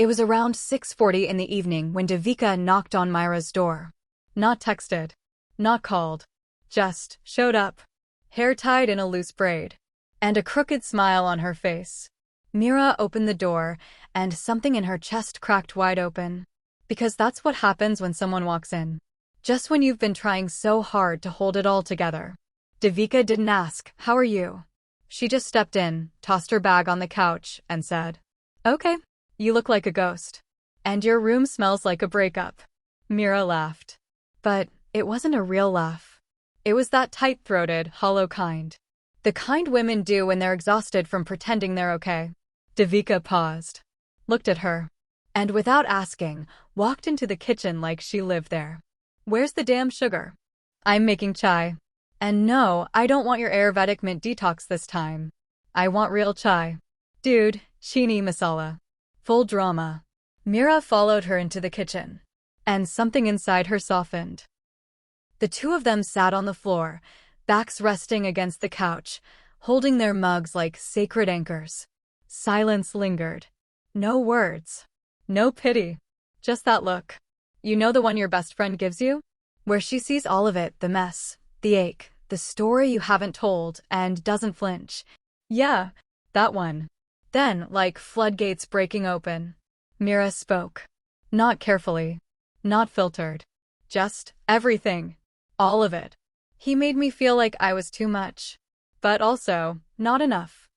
It was around 6:40 in the evening when Devika knocked on Mira's door. Not texted. Not called. Just showed up. Hair tied in a loose braid. And a crooked smile on her face. Mira opened the door, and something in her chest cracked wide open. Because that's what happens when someone walks in. Just when you've been trying so hard to hold it all together. Devika didn't ask, "How are you?" She just stepped in, tossed her bag on the couch, and said, "Okay, you look like a ghost. And your room smells like a breakup." Mira laughed. But it wasn't a real laugh. It was that tight-throated, hollow kind. The kind women do when they're exhausted from pretending they're okay. Devika paused, looked at her, and without asking, walked into the kitchen like she lived there. "Where's the damn sugar?" "I'm making chai. And no, I don't want your Ayurvedic mint detox this time. I want real chai. Dude, chini masala." Full drama. Mira followed her into the kitchen. And something inside her softened. The two of them sat on the floor, backs resting against the couch, holding their mugs like sacred anchors. Silence lingered. No words. No pity. Just that look. You know, the one your best friend gives you? Where she sees all of it, the mess, the ache, the story you haven't told, and doesn't flinch. Yeah, that one. Then, like floodgates breaking open, Mira spoke. Not carefully. Not filtered. Just everything. All of it. He made me feel like I was too much. But also, not enough.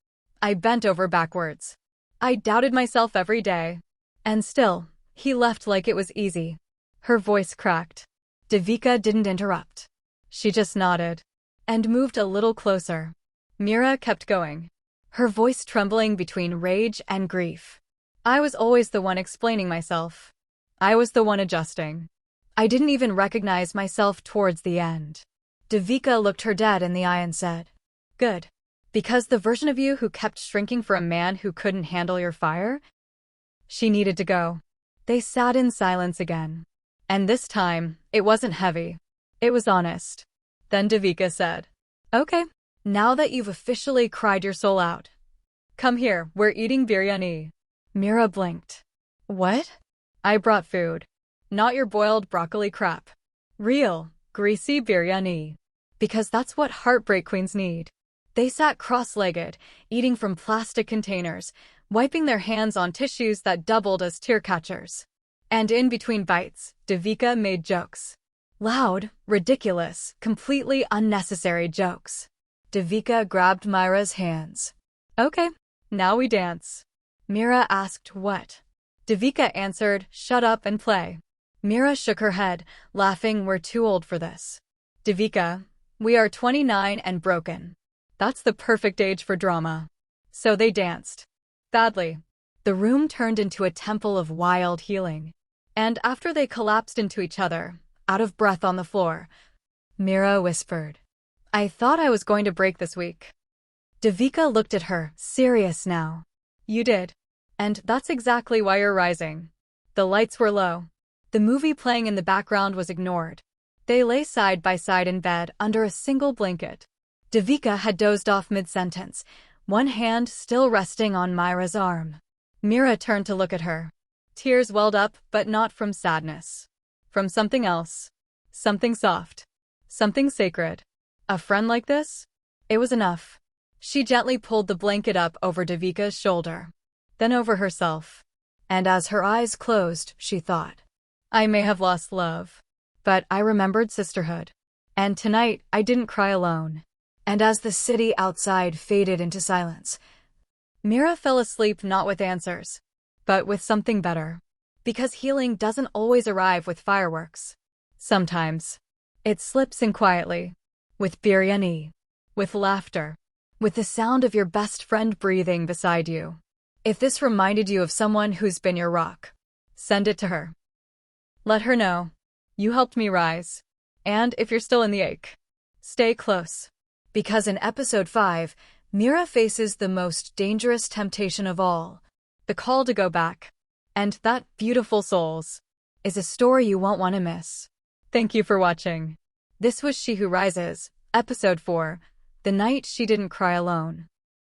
I bent over backwards. I doubted myself every day. And still, he left like it was easy. Her voice cracked. Devika didn't interrupt. She just nodded. And moved a little closer. Mira kept going. Her voice trembling between rage and grief. I was always the one explaining myself. I was the one adjusting. I didn't even recognize myself towards the end. Devika looked her dead in the eye and said, "Good. Because the version of you who kept shrinking for a man who couldn't handle your fire?" She needed to go. They sat in silence again. And this time, it wasn't heavy. It was honest. Then Devika said, "Okay, now that you've officially cried your soul out, come here, we're eating biryani." Mira blinked. "What?" "I brought food. Not your boiled broccoli crap. Real, greasy biryani. Because that's what heartbreak queens need." They sat cross-legged, eating from plastic containers, wiping their hands on tissues that doubled as tear catchers. And in between bites, Devika made jokes. Loud, ridiculous, completely unnecessary jokes. Devika grabbed Mira's hands. "Okay, now we dance." Mira asked what. Devika answered, "Shut up and play." Mira shook her head, laughing, "We're too old for this." Devika, "We are 29 and broken. That's the perfect age for drama." So they danced. Badly. The room turned into a temple of wild healing. And after they collapsed into each other, out of breath on the floor, Mira whispered, "I thought I was going to break this week." Devika looked at her, serious now. "You did. And that's exactly why you're rising." The lights were low. The movie playing in the background was ignored. They lay side by side in bed under a single blanket. Devika had dozed off mid-sentence, one hand still resting on Mira's arm. Mira turned to look at her. Tears welled up, but not from sadness. From something else. Something soft. Something sacred. A friend like this? It was enough. She gently pulled the blanket up over Devika's shoulder. Then over herself. And as her eyes closed, she thought, I may have lost love, but I remembered sisterhood. And tonight, I didn't cry alone. And as the city outside faded into silence, Mira fell asleep not with answers, but with something better. Because healing doesn't always arrive with fireworks. Sometimes, it slips in quietly, with biryani, with laughter, with the sound of your best friend breathing beside you. If this reminded you of someone who's been your rock, send it to her. Let her know you helped me rise. And if you're still in the ache, stay close. Because in episode 5, Mira faces the most dangerous temptation of all, the call to go back. And that, beautiful souls, is a story you won't want to miss. Thank you for watching. This was She Who Rises, episode 4, The Night She Didn't Cry Alone.